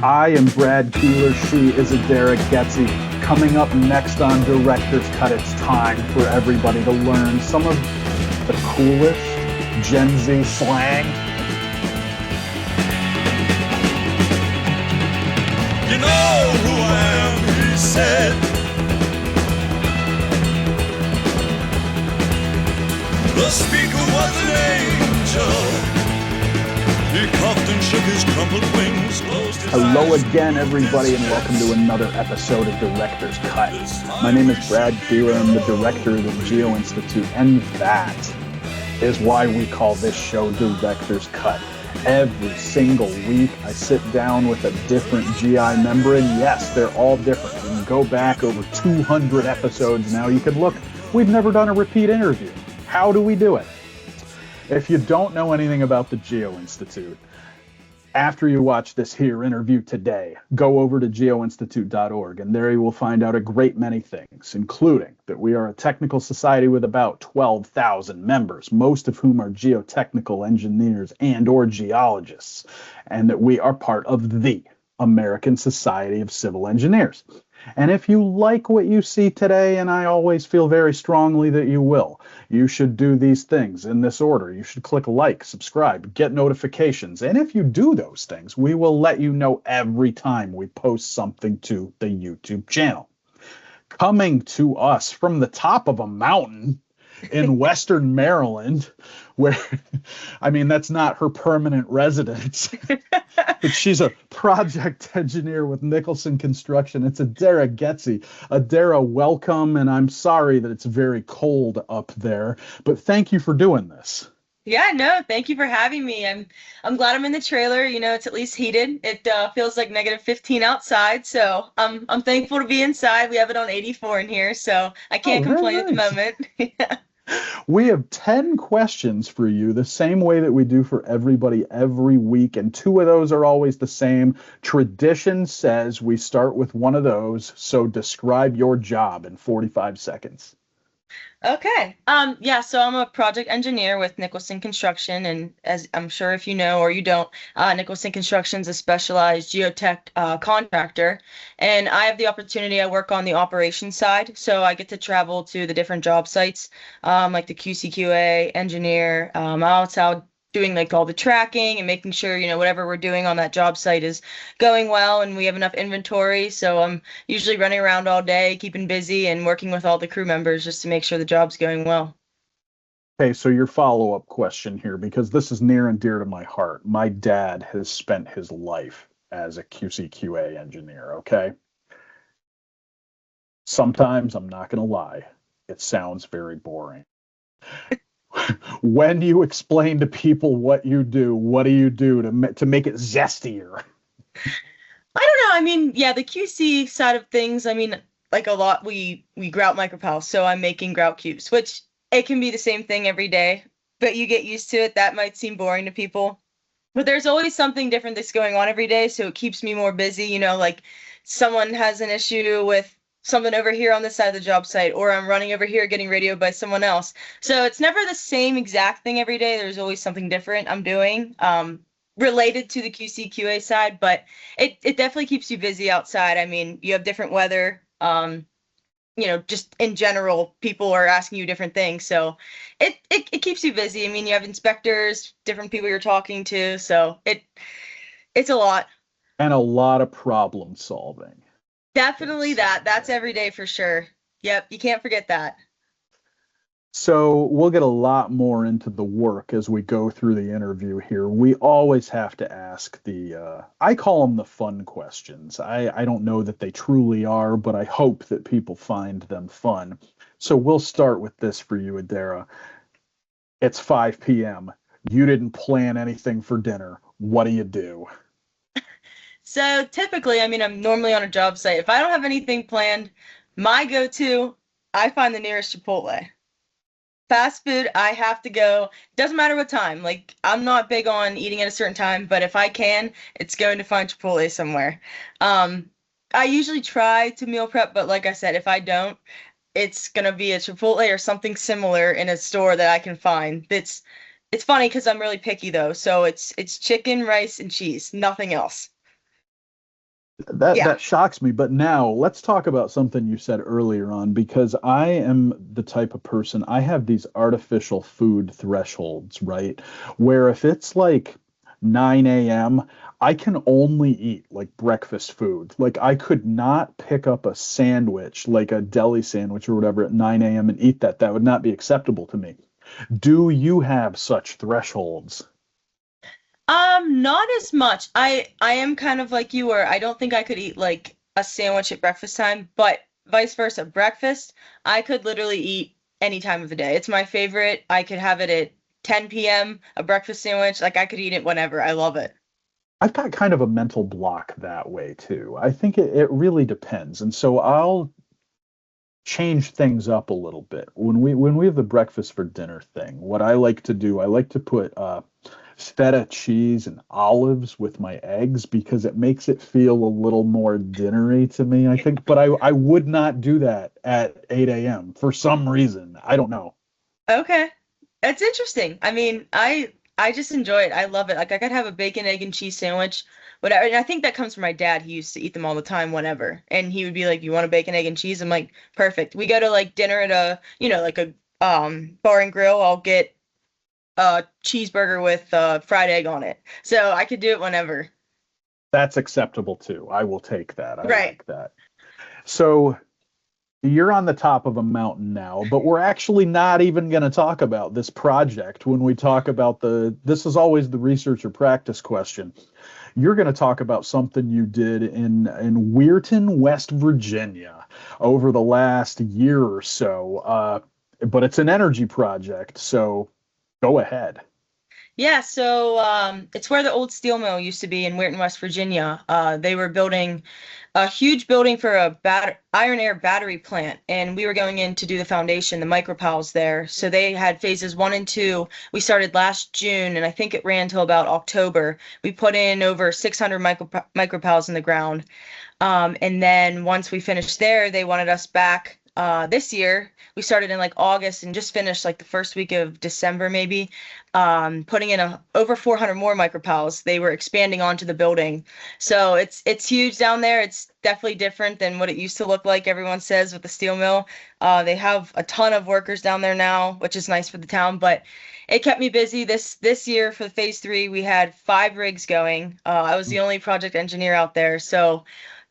I am Brad Keelor. She is Adara Getsy. Coming up next on Director's Cut, it's time for everybody to learn some of the coolest Gen Z slang. You know who I am, he said. The speaker was an angel. He coughed and shook his crumpled wings. Hello again, everybody, and welcome to another episode of Director's Cut. My name is Brad Keelor. I'm the director of the Geo-Institute, and that is why we call this show Director's Cut. Every single week, I sit down with a different GI member, and yes, they're all different. You can go back over 200 episodes now. You can look, we've never done a repeat interview. How do we do it? If you don't know anything about the Geo-Institute, after you watch this here interview today, go over to geoinstitute.org, and there you will find out a great many things, including that we are a technical society with about 12,000 members, most of whom are geotechnical engineers and or geologists, and that we are part of the American Society of Civil Engineers. And if you like what you see today, and I always feel very strongly that you will, you should do these things in this order. You should click like, subscribe, get notifications. And if you do those things, we will let you know every time we post something to the YouTube channel. Coming to us from the top of a mountain in Western Maryland, where, I mean, that's not her permanent residence, but she's a project engineer with Nicholson Construction. It's Adara Getsy. Adara, welcome, and I'm sorry that it's very cold up there, but thank you for doing this. Yeah, no, thank you for having me. I'm glad I'm in the trailer. You know, it's at least heated. It feels like negative 15 outside, so I'm thankful to be inside. We have it on 84 in here, so I can't complain at the moment. Yeah. We have 10 questions for you, the same way that we do for everybody every week, and two of those are always the same. Tradition says we start with one of those, so describe your job in 45 seconds. Okay. Yeah, so I'm a project engineer with Nicholson Construction, and as I'm sure if you know or you don't, Nicholson Construction's a specialized geotech contractor, and I have the opportunity, I work on the operations side, so I get to travel to the different job sites, like the QCQA engineer, outside doing like all the tracking and making sure, you know, whatever we're doing on that job site is going well and we have enough inventory. So I'm usually running around all day, keeping busy and working with all the crew members just to make sure the job's going well. Okay, so your follow-up question here, because this is near and dear to my heart. My dad has spent his life as a QCQA engineer, okay? Sometimes, I'm not going to lie, it sounds very boring. When you explain to people what you do, what do you do to make it zestier? I don't know. I mean, yeah, the QC side of things, I mean, like a lot, we grout micropiles, so I'm making grout cubes, which it can be the same thing every day, but you get used to it. That might seem boring to people. But there's always something different that's going on every day, so it keeps me more busy. You know, like someone has an issue with something over here on this side of the job site, or I'm running over here getting radioed by someone else. So it's never the same exact thing every day. There's always something different I'm doing, related to the QC/QA side, but it definitely keeps you busy outside. I mean, you have different weather. You know, just in general, people are asking you different things. So it keeps you busy. I mean, you have inspectors, different people you're talking to. So it's a lot. And a lot of problem solving. Definitely that. That's every day for sure. Yep, you can't forget that. So we'll get a lot more into the work as we go through the interview here. We always have to ask I call them the fun questions. I don't know that they truly are, but I hope that people find them fun. So we'll start with this for you, Adara. It's 5 p.m. You didn't plan anything for dinner. What do you do? So typically, I mean, I'm normally on a job site. If I don't have anything planned, my go-to, I find the nearest Chipotle. Fast food, I have to go. Doesn't matter what time. Like, I'm not big on eating at a certain time, but if I can, it's going to find Chipotle somewhere. I usually try to meal prep, but like I said, if I don't, it's gonna be a Chipotle or something similar in a store that I can find. It's funny because I'm really picky though, so it's chicken, rice, and cheese, nothing else. That Yeah. that shocks me. But now let's talk about something you said earlier on, because I am the type of person, I have these artificial food thresholds, right? Where if it's like 9 a.m., I can only eat like breakfast food. Like I could not pick up a sandwich, like a deli sandwich or whatever at 9 a.m. and eat that. That would not be acceptable to me. Do you have such thresholds? Not as much. I am kind of like you where I don't think I could eat like a sandwich at breakfast time, but vice versa. Breakfast, I could literally eat any time of the day. It's my favorite. I could have it at 10 p.m., a breakfast sandwich. Like I could eat it whenever. I love it. I've got kind of a mental block that way too. I think it really depends. And so I'll change things up a little bit. When we have the breakfast for dinner thing, what I like to do, I like to put feta cheese and olives with my eggs because it makes it feel a little more dinnery to me, I think. But I would not do that at 8 a.m. for some reason. I don't know. Okay. That's interesting. I mean, I just enjoy it. I love it. Like I could have a bacon, egg, and cheese sandwich, whatever. And I think that comes from my dad. He used to eat them all the time, whenever. And he would be like, "You want a bacon, egg, and cheese?" I'm like, "Perfect." We go to like dinner at a, like a bar and grill. I'll get a cheeseburger with fried egg on it. So I could do it whenever. That's acceptable too. I will take that. I Right. like that. So you're on the top of a mountain now, but we're actually not even going to talk about this project when we talk about this is always the research or practice question. You're going to talk about something you did in Weirton, West Virginia over the last year or so. But it's an energy project, so go ahead. Yeah, so it's where the old steel mill used to be in Weirton, West Virginia. They were building a huge building for a iron air battery plant, and we were going in to do the foundation, the micropiles there. So they had phases one and two. We started last June, and I think it ran till about October. We put in over 600 micropiles in the ground. And then once we finished there, they wanted us back this year. We started in like August and just finished like the first week of December, maybe, putting in over 400 more micropals. They were expanding onto the building. So it's huge down there. It's definitely different than what it used to look like, everyone says, with the steel mill. They have a ton of workers down there now, which is nice for the town, but it kept me busy. This year for phase three, we had 5 rigs going. I was the only project engineer out there, so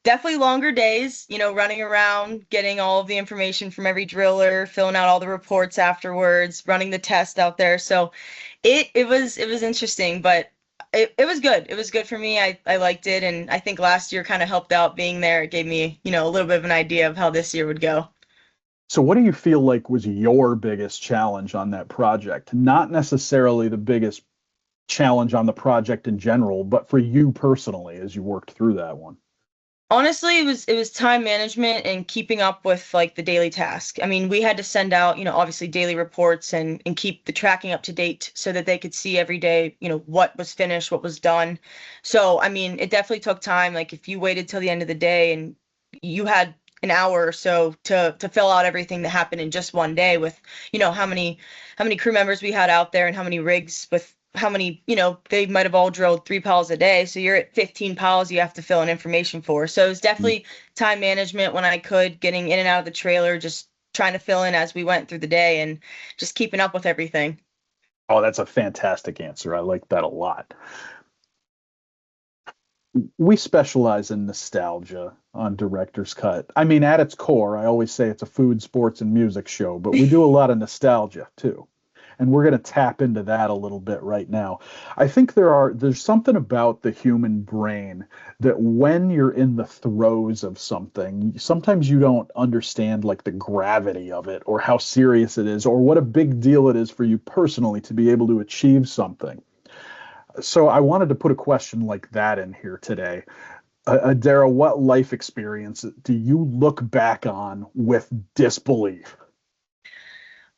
definitely longer days, running around, getting all of the information from every driller, filling out all the reports afterwards, running the test out there. So it was interesting, but it was good. It was good for me. I liked it, and I think last year kind of helped out being there. It gave me, a little bit of an idea of how this year would go. So, what do you feel like was your biggest challenge on that project? Not necessarily the biggest challenge on the project in general, but for you personally as you worked through that one. Honestly, it was time management and keeping up with like the daily task. I mean, we had to send out, obviously daily reports and keep the tracking up to date so that they could see every day, what was finished, what was done. So, I mean, it definitely took time. Like if you waited till the end of the day and you had an hour or so to fill out everything that happened in just one day with, how many crew members we had out there and how many rigs with how many, they might have all drilled 3 piles a day. So you're at 15 piles you have to fill in information for. So it was definitely time management when I could, getting in and out of the trailer, just trying to fill in as we went through the day and just keeping up with everything. Oh, that's a fantastic answer. I like that a lot. We specialize in nostalgia on Director's Cut. I mean, at its core, I always say it's a food, sports, and music show, but we do a lot of nostalgia too. And we're going to tap into that a little bit right now. I think there's something about the human brain that when you're in the throes of something, sometimes you don't understand like the gravity of it or how serious it is or what a big deal it is for you personally to be able to achieve something. So I wanted to put a question like that in here today. Adara, what life experience do you look back on with disbelief?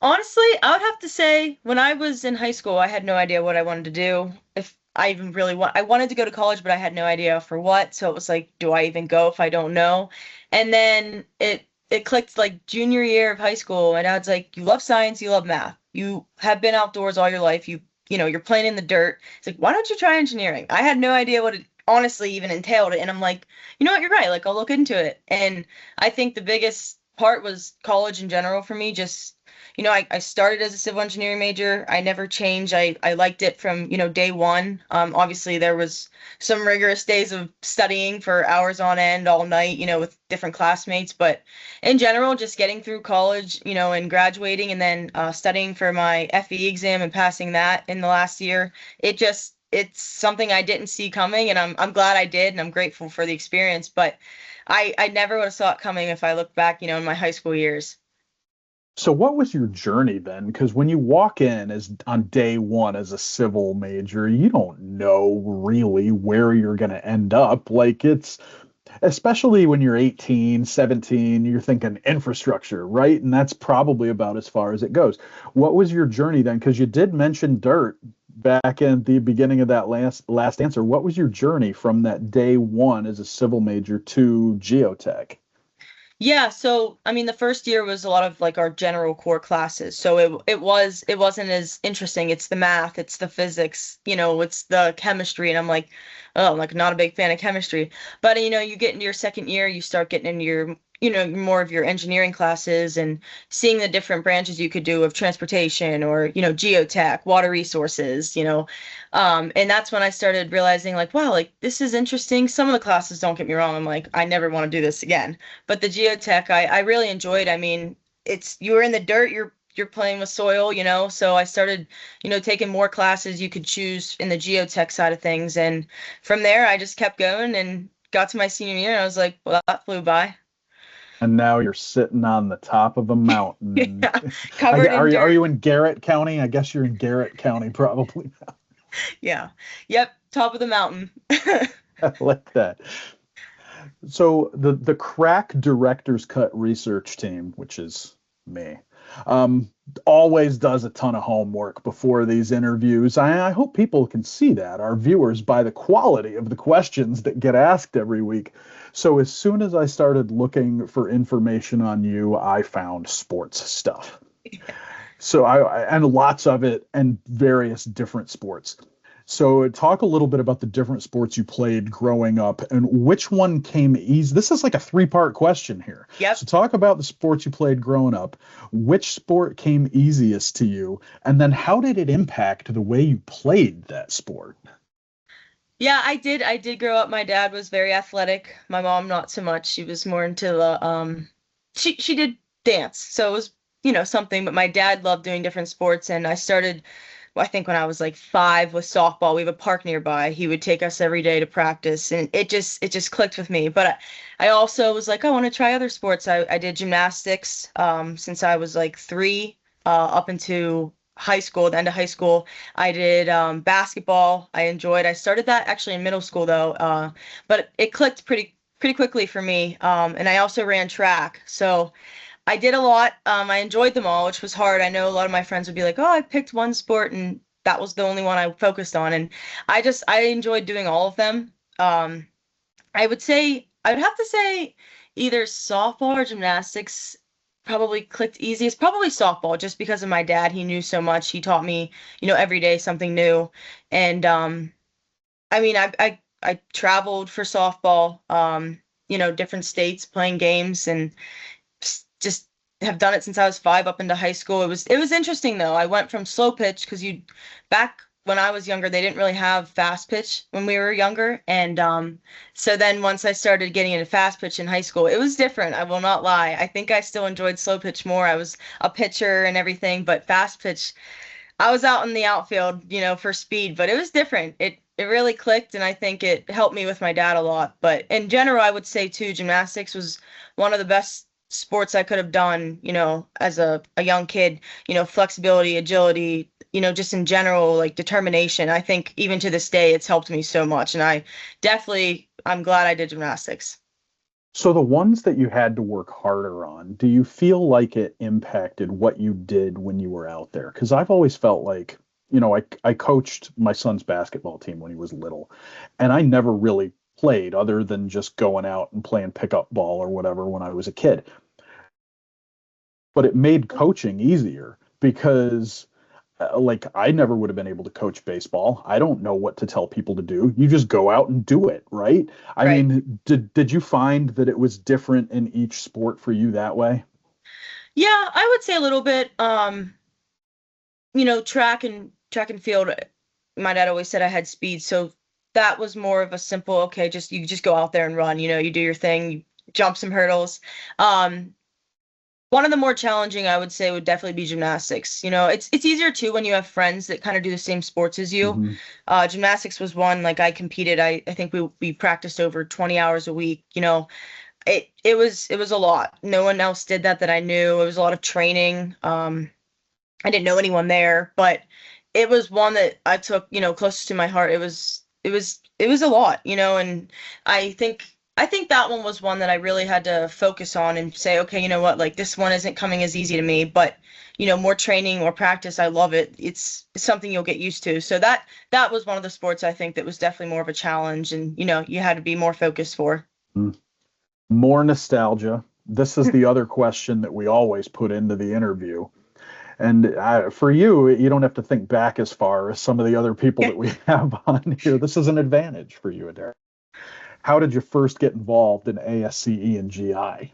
Honestly, I would have to say when I was in high school, I had no idea what I wanted to do. If I even really I wanted to go to college, but I had no idea for what. So it was like, do I even go if I don't know? And then it clicked like junior year of high school. My dad's like, you love science, you love math. You have been outdoors all your life. You're playing in the dirt. It's like, why don't you try engineering? I had no idea what it honestly even entailed it. And I'm like, you know what, you're right. Like, I'll look into it. And I think the biggest part was college in general for me. Just, I started as a civil engineering major. I never changed. I liked it from, day one. Obviously, there was some rigorous days of studying for hours on end all night, with different classmates. But in general, just getting through college, and graduating and then studying for my FE exam and passing that in the last year, it's something I didn't see coming, and I'm glad I did, and I'm grateful for the experience. But I never would have saw it coming if I looked back, in my high school years. So what was your journey then? Because when you walk in as on day one as a civil major, you don't know really where you're going to end up. Like it's especially when you're 18, 17, you're thinking infrastructure, right? And that's probably about as far as it goes. What was your journey then? Because you did mention dirt back in the beginning of that last answer. What was your journey from that day one as a civil major to geotech? Yeah, so I mean the first year was a lot of like our general core classes. So it wasn't as interesting. It's the math, it's the physics, it's the chemistry, and I'm like, oh, I'm like not a big fan of chemistry. But you get into your second year, you start getting into your more of your engineering classes and seeing the different branches you could do of transportation or geotech, water resources, and that's when I started realizing like, wow, like this is interesting. Some of the classes, don't get me wrong, I'm like, I never want to do this again. But the geotech, I really enjoyed. I mean, you're in the dirt, you're playing with soil, so I started, taking more classes you could choose in the geotech side of things. And from there, I just kept going and got to my senior year, and I was like, well, that flew by. And now you're sitting on the top of a mountain. Yeah, covered in Are dirt. you in Garrett County? I guess you're in Garrett County, probably. Yeah. Yep, top of the mountain. I like that. So the crack director's cut research team, which is me, always does a ton of homework before these interviews. I hope people can see that, our viewers, by the quality of the questions that get asked every week. So as soon as I started looking for information on you, I found sports stuff. So and lots of it and various different sports. So talk a little bit about the different sports you played growing up and which one came easy. This is like a three-part question here. Yep. So talk about the sports you played growing up. Which sport came easiest to you? And then how did it impact the way you played that sport? Yeah, I did grow up. My dad was very athletic. My mom not so much. She was more into the she did dance. So it was, something, but my dad loved doing different sports, and I started, well, I think when I was like 5 with softball. We have a park nearby. He would take us every day to practice, and it just clicked with me. But I also was like, I want to try other sports. I did gymnastics since I was like 3 up into high school, the end of high school. I did basketball. I started that actually in middle school though, but it clicked pretty quickly for me. And I also ran track. So I did a lot. I enjoyed them all, which was hard. I know a lot of my friends would be like, "Oh, I picked one sport and that was the only one I focused on." And I enjoyed doing all of them. I would have to say either softball or gymnastics probably clicked easiest. Probably softball, just because of my dad. He knew so much. He taught me, every day something new. And I mean, I traveled for softball, different states playing games, and just have done it since I was 5 up into high school. It was interesting though. I went from slow pitch because you back when I was younger, they didn't really have fast pitch when we were younger. And so then once I started getting into fast pitch in high school, it was different. I will not lie. I think I still enjoyed slow pitch more. I was a pitcher and everything, but fast pitch, I was out in the outfield, for speed, but it was different. It really clicked, and I think it helped me with my dad a lot. But in general, I would say too, gymnastics was one of the best sports I could have done, as a young kid, flexibility, agility, just in general, like determination. I think even to this day, it's helped me so much. And I'm glad I did gymnastics. So the ones that you had to work harder on, do you feel like it impacted what you did when you were out there? Because I've always felt like, I coached my son's basketball team when he was little, and I never really played other than just going out and playing pickup ball or whatever when I was a kid. But it made coaching easier because like I never would have been able to coach baseball. I don't know what to tell people to do. You just go out and do it, right? I Right. mean, did you find that it was different in each sport for you that way? Yeah, I would say a little bit. Track and field, my dad always said I had speed, so that was more of a simple, okay, just go out there and run, you do your thing, you jump some hurdles. Um, One of the more challenging, I would say, would definitely be gymnastics. It's easier too when you have friends that kind of do the same sports as you. Hmm. Gymnastics was one, like I competed. I think we practiced over 20 hours a week. It was a lot. No one else did that I knew. It was a lot of training. I didn't know anyone there, but it was one that I took, closest to my heart. It was a lot, and I think that one was one that I really had to focus on and say, okay, you know what, like this one isn't coming as easy to me, but more training, more practice, I love it. It's something you'll get used to. So that was one of the sports I think that was definitely more of a challenge, and you had to be more focused for. More nostalgia. This is the other question that we always put into the interview. And for you, you don't have to think back as far as some of the other people that we have on here. This is an advantage for you, Adara. How did you first get involved in ASCE and GI?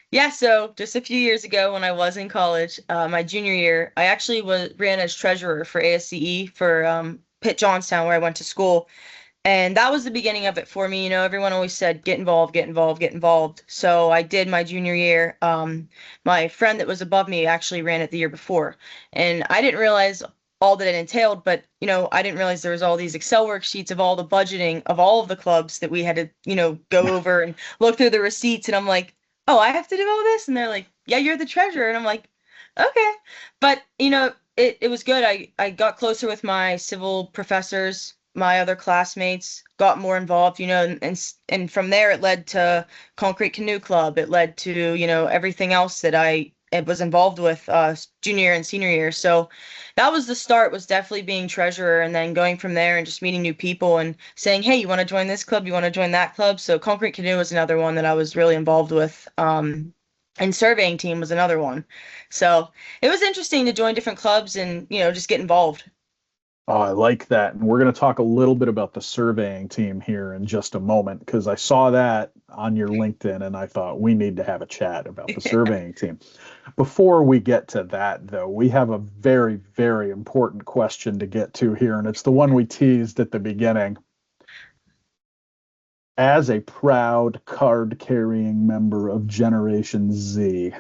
Yeah, so just a few years ago when I was in college, my junior year, I actually ran as treasurer for ASCE for Pitt Johnstown, where I went to school. And that was the beginning of it for me. Everyone always said, get involved, get involved, get involved. So I did my junior year. My friend that was above me actually ran it the year before. And I didn't realize all that it entailed, but, I didn't realize there was all these Excel worksheets of all the budgeting of all of the clubs that we had to, go over and look through the receipts. And I'm like, oh, I have to do all this? And they're like, yeah, you're the treasurer. And I'm like, okay. But, it was good. I got closer with my civil professors, my other classmates, got more involved, and from there it led to Concrete Canoe Club. It led to, everything else that I was involved with junior and senior year. So that was the start, was definitely being treasurer, and then going from there and just meeting new people and saying, hey, you want to join this club? You want to join that club? So Concrete Canoe was another one that I was really involved with. And surveying team was another one. So it was interesting to join different clubs and, just get involved. Oh, I like that. And we're going to talk a little bit about the surveying team here in just a moment, because I saw that on your LinkedIn and I thought we need to have a chat about the surveying team. Before we get to that, though, we have a very, very important question to get to here, and it's the one we teased at the beginning. As a proud card-carrying member of Generation Z,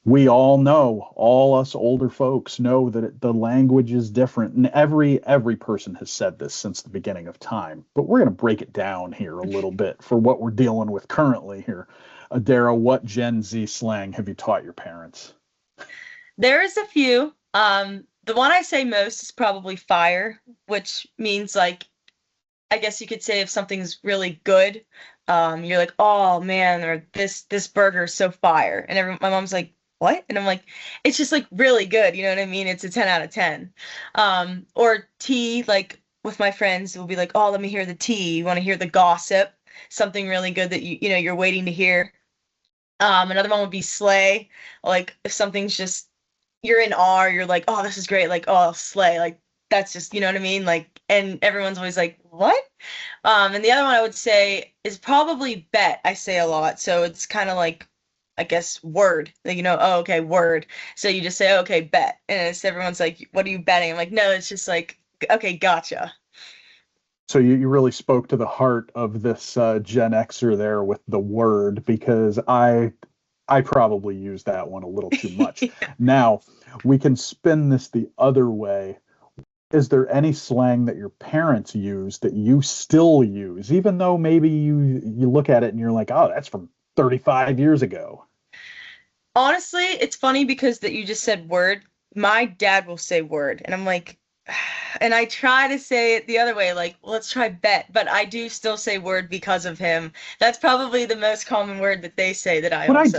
we all know, all us older folks know that the language is different, and every person has said this since the beginning of time. But we're going to break it down here a little bit for what we're dealing with currently here. Adara, what Gen Z slang have you taught your parents? There is a few. The one I say most is probably fire, which means like, I guess you could say if something's really good, you're like, oh man, or this burger is so fire, and my mom's like, what? And I'm like, it's just like really good, you know what I mean? It's a 10 out of 10. Or tea, like with my friends, we'll be like, oh, let me hear the tea. You want to hear the gossip, something really good that you're waiting to hear. Another one would be slay, like if something's just you're in awe, you're like, oh, this is great, like, oh, slay, like that's just, you know what I mean? Like, and everyone's always like, what? And the other one I would say is probably bet. I say a lot. So it's kind of like, I guess, word. Like, oh, okay, word. So you just say, okay, bet. And everyone's like, what are you betting? I'm like, no, it's just like, okay, gotcha. So you really spoke to the heart of this Gen Xer there with the word, because I probably use that one a little too much. Yeah. Now, we can spin this the other way. Is there any slang that your parents use that you still use, even though maybe you look at it and you're like, oh, that's from 35 years ago? Honestly, it's funny because that you just said word. My dad will say word, and I'm like, and I try to say it the other way, like, let's try bet, but I do still say word because of him. That's probably the most common word that they say that I But also.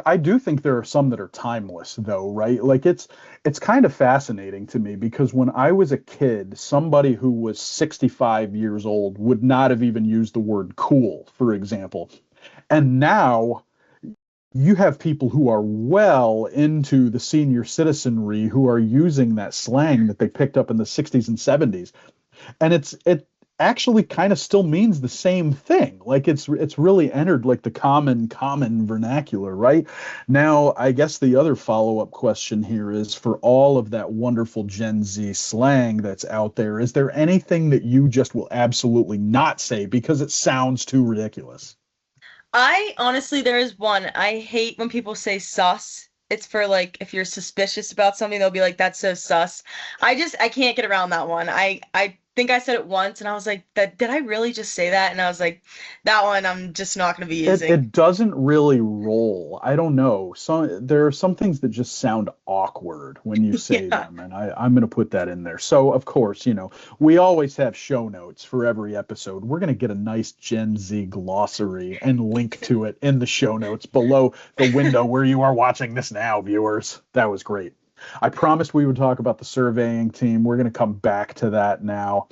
I do think there are some that are timeless though, right? Like it's kind of fascinating to me, because when I was a kid, somebody who was 65 years old would not have even used the word cool, for example. And now you have people who are well into the senior citizenry who are using that slang that they picked up in the 60s and 70s, and it actually kind of still means the same thing. Like it's really entered like the common vernacular, right? Now, I guess the other follow-up question here is, for all of that wonderful Gen Z slang that's out there, is there anything that you just will absolutely not say because it sounds too ridiculous? I honestly, there is one. I hate when people say sus. It's for like if you're suspicious about something, they'll be like, "That's so sus." I can't get around that one. I think I said it once, and I was like, "That did I really just say that?" And I was like, "That one, I'm just not going to be It using." it doesn't really roll. I don't know. There are some things that just sound awkward when you say Yeah. them, and I'm going to put that in there. So of course, we always have show notes for every episode. We're going to get a nice Gen Z glossary and link to it in the show notes below the window where you are watching this now, viewers. That was great. I promised we would talk about the surveying team. We're going to come back to that now.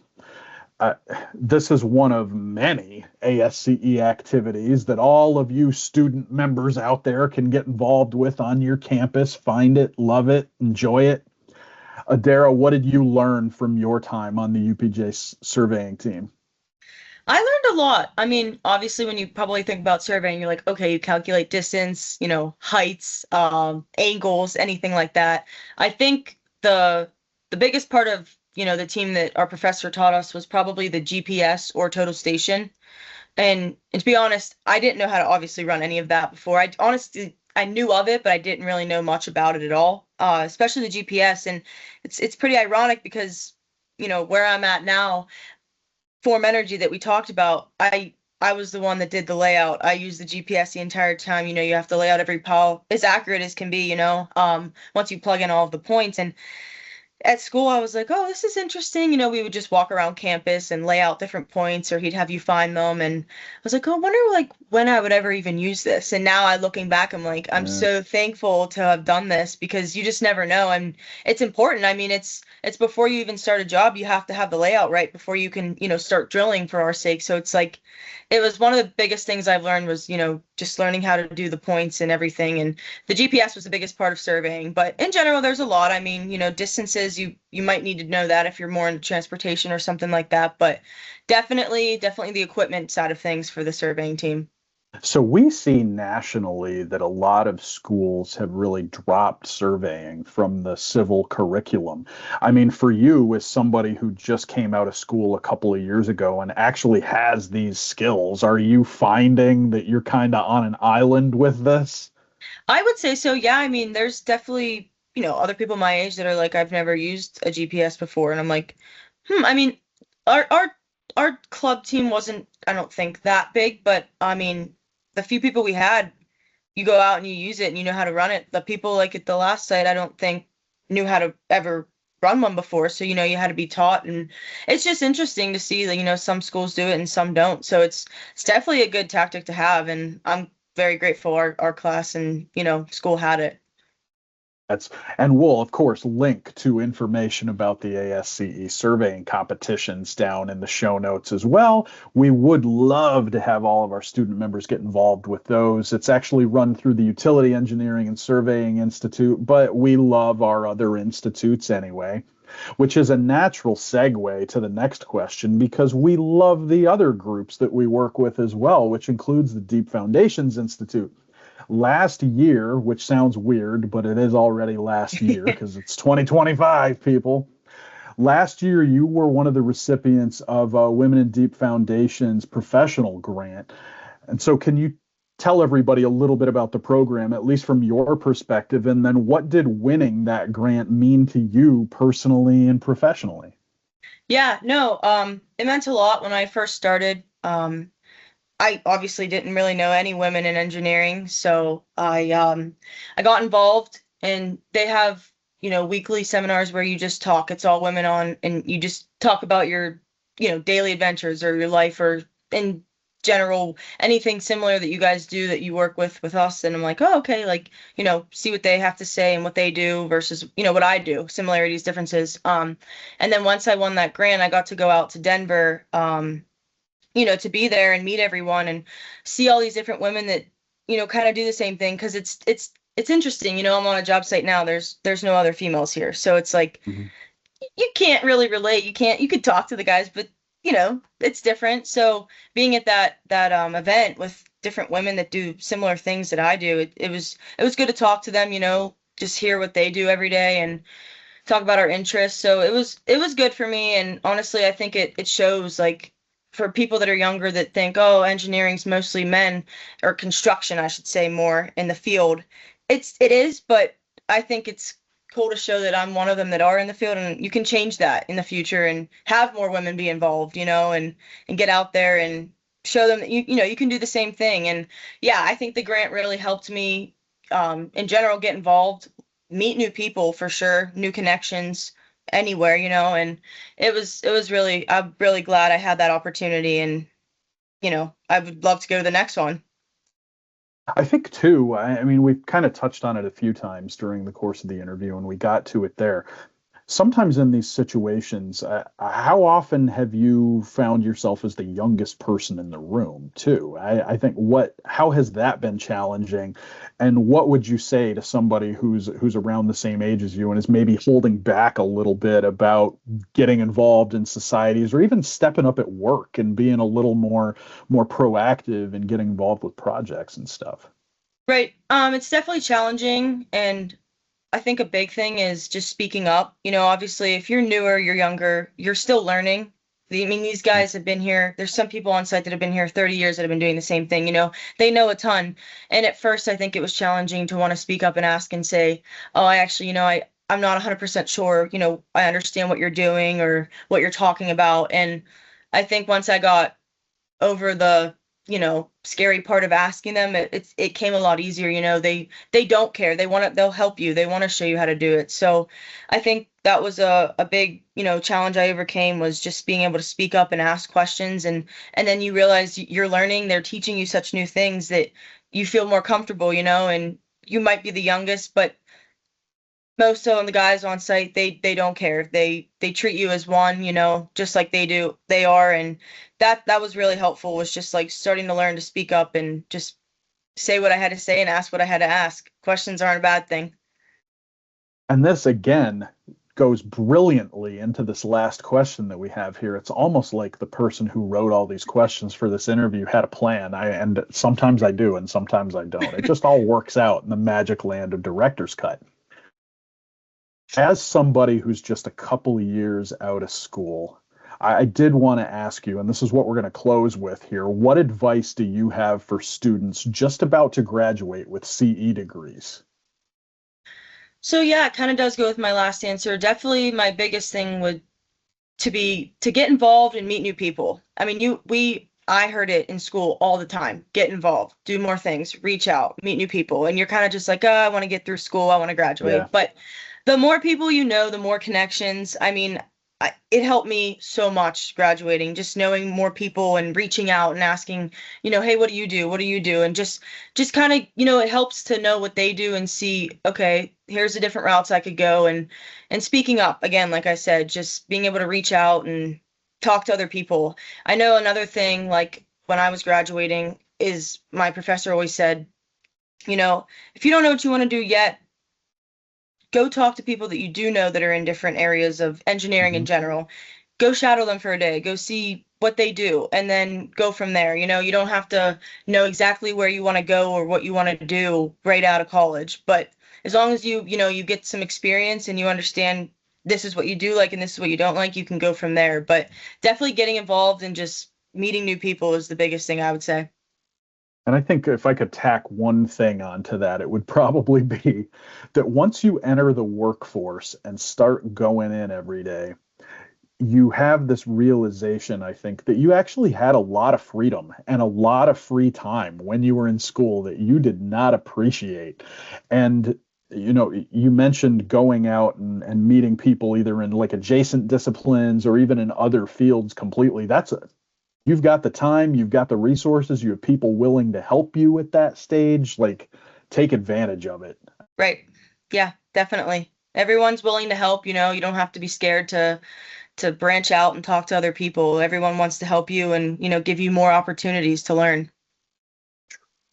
uh, this is one of many ASCE activities that all of you student members out there can get involved with on your campus. Find it, love it, enjoy it. Adara, what did you learn from your time on the UPJ surveying team? I learned a lot. I mean, obviously, when you probably think about surveying, you're like, okay, you calculate distance, heights, angles, anything like that. I think the biggest part of, the team that our professor taught us was probably the GPS or total station. And to be honest, I didn't know how to obviously run any of that before. I knew of it, but I didn't really know much about it at all. Especially the GPS. And it's pretty ironic because, where I'm at now, Form Energy that we talked about, I was the one that did the layout. I used the GPS the entire time. You have to lay out every pile as accurate as can be, once you plug in all of the points. And at school, I was like, oh, this is interesting. We would just walk around campus and lay out different points, or he'd have you find them. And I was like, oh, I wonder like when I would ever even use this. And now looking back, I'm like, I'm Uh, so thankful to have done this because you just never know. And it's important. I mean, it's before you even start a job, you have to have the layout right before you can, start drilling for our sake. So it's like it was one of the biggest things I've learned was, just learning how to do the points and everything. And the GPS was the biggest part of surveying, but in general, there's a lot. I mean, distances, you might need to know that if you're more into transportation or something like that, but definitely the equipment side of things for the surveying team. So we see nationally that a lot of schools have really dropped surveying from the civil curriculum. I mean, for you, as somebody who just came out of school a couple of years ago and actually has these skills, are you finding that you're kind of on an island with this? I would say so, yeah. I mean, there's definitely, other people my age that are like, I've never used a GPS before, and I'm like, I mean, our club team wasn't, I don't think, that big, but I mean, the few people we had, you go out and you use it and you know how to run it. The people like at the last site, I don't think knew how to ever run one before. So, you had to be taught. And it's just interesting to see that, some schools do it and some don't. So it's definitely a good tactic to have. And I'm very grateful our class and, school had it. That's and we'll of course link to information about the ASCE surveying competitions down in the show notes as well. We would love to have all of our student members get involved with those. It's actually run through the Utility Engineering and Surveying Institute, but we love our other institutes anyway, which is a natural segue to the next question because we love the other groups that we work with as well, which includes the Deep Foundations Institute. Last year, which sounds weird, but it is already last year because it's 2025, people. Last year, you were one of the recipients of Women in Deep Foundation's professional grant. And so, can you tell everybody a little bit about the program, at least from your perspective? And then, what did winning that grant mean to you personally and professionally? Yeah, no, it meant a lot when I first started. I obviously didn't really know any women in engineering, so I got involved and they have, weekly seminars where you just talk. It's all women on and you just talk about your, daily adventures or your life or in general anything similar that you guys do that you work with us. And I'm like, oh, okay, like, see what they have to say and what they do versus, what I do, similarities, differences. And then once I won that grant, I got to go out to Denver, to be there and meet everyone and see all these different women that kind of do the same thing because it's interesting. I'm on a job site now. There's no other females here, so it's like Mhm. you can't really relate. You could talk to the guys, but it's different. So being at that event with different women that do similar things that I do, it was good to talk to them, just hear what they do every day and talk about our interests. So it was good for me, and honestly, I think it shows like for people that are younger that think, oh, engineering's mostly men, or construction, I should say, more in the field. It is, but I think it's cool to show that I'm one of them that are in the field, and you can change that in the future and have more women be involved, and get out there and show them that you can do the same thing. And yeah, I think the grant really helped me in general get involved, meet new people for sure, new connections anywhere, and it was really, I'm really glad I had that opportunity, and I would love to go to the next one. I think too, I mean, we've kind of touched on it a few times during the course of the interview, and we got to it there. Sometimes in these situations, how often have you found yourself as the youngest person in the room too? I think how has that been challenging, and what would you say to somebody who's around the same age as you and is maybe holding back a little bit about getting involved in societies or even stepping up at work and being a little more proactive and getting involved with projects and stuff? Right. It's definitely challenging, and I think a big thing is just speaking up. Obviously, if you're newer, you're younger, you're still learning. I mean, these guys have been here. There's some people on site that have been here 30 years that have been doing the same thing. They know a ton. And at first, I think it was challenging to want to speak up and ask and say, oh, I actually, I'm not 100% sure, I understand what you're doing or what you're talking about. And I think once I got over the scary part of asking them, it came a lot easier. They don't care, they'll help you, they want to show you how to do it. So I think that was a big challenge I overcame, was just being able to speak up and ask questions, and then you realize you're learning, they're teaching you such new things that you feel more comfortable, and you might be the youngest, but most of the guys on site, they don't care. They treat you as one, just like they are. And that was really helpful, was just like starting to learn to speak up and just say what I had to say and ask what I had to ask. Questions aren't a bad thing. And this again goes brilliantly into this last question that we have here. It's almost like the person who wrote all these questions for this interview had a plan. And sometimes I do, and sometimes I don't. It just all works out in the magic land of director's cut. As somebody who's just a couple of years out of school, I did want to ask you, and this is what we're going to close with here. What advice do you have for students just about to graduate with CE degrees? So yeah, it kind of does go with my last answer. Definitely my biggest thing would to get involved and meet new people. I mean, I heard it in school all the time. Get involved, do more things, reach out, meet new people. And you're kind of just like, oh, I want to get through school, I want to graduate. Yeah. But the more people the more connections. I mean, it helped me so much graduating, just knowing more people and reaching out and asking, hey, what do you do? What do you do? And just kind of, it helps to know what they do and see, okay, here's the different routes I could go. And speaking up, again, like I said, just being able to reach out and talk to other people. I know another thing, like when I was graduating, is my professor always said, if you don't know what you want to do yet, go talk to people that you do know that are in different areas of engineering in Mhm. general. Go shadow them for a day. Go see what they do, and then go from there. You don't have to know exactly where you want to go or what you want to do right out of college. But as long as you get some experience and you understand this is what you do like and this is what you don't like, you can go from there. But definitely getting involved and just meeting new people is the biggest thing, I would say. And I think if I could tack one thing onto that, it would probably be that once you enter the workforce and start going in every day, you have this realization, I think, that you actually had a lot of freedom and a lot of free time when you were in school that you did not appreciate. And you mentioned going out and meeting people either in like adjacent disciplines or even in other fields completely. You've got the time, you've got the resources, you have people willing to help you at that stage. Like, take advantage of it. Right. Yeah, definitely. Everyone's willing to help, you don't have to be scared to branch out and talk to other people. Everyone wants to help you and, give you more opportunities to learn.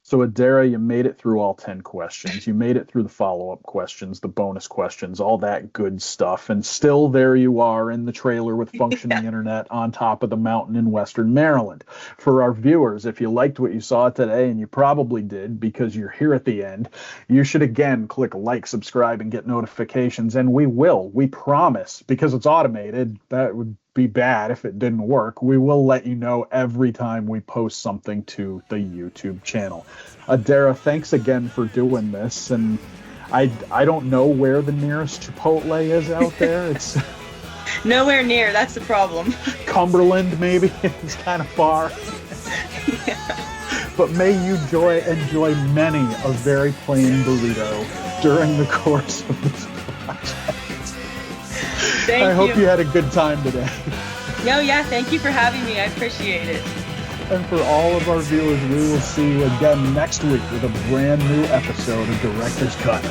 So, Adara, you made it through all 10 questions. You made it through the follow-up questions, the bonus questions, all that good stuff. And still there you are in the trailer with functioning internet on top of the mountain in Western Maryland. For our viewers, if you liked what you saw today, and you probably did because you're here at the end, you should again click like, subscribe, and get notifications. And we promise, because it's automated, that would be bad if it didn't work. We will let you know every time we post something to the YouTube channel. Adara, thanks again for doing this. And I don't know where the nearest Chipotle is out there. It's nowhere near. That's the problem. Cumberland, maybe. It's kind of far. Yeah. But may you enjoy many a very plain burrito during the course of this project. I hope you had a good time today. No, yeah, thank you for having me. I appreciate it. And for all of our viewers, we will see you again next week with a brand new episode of Director's Cut.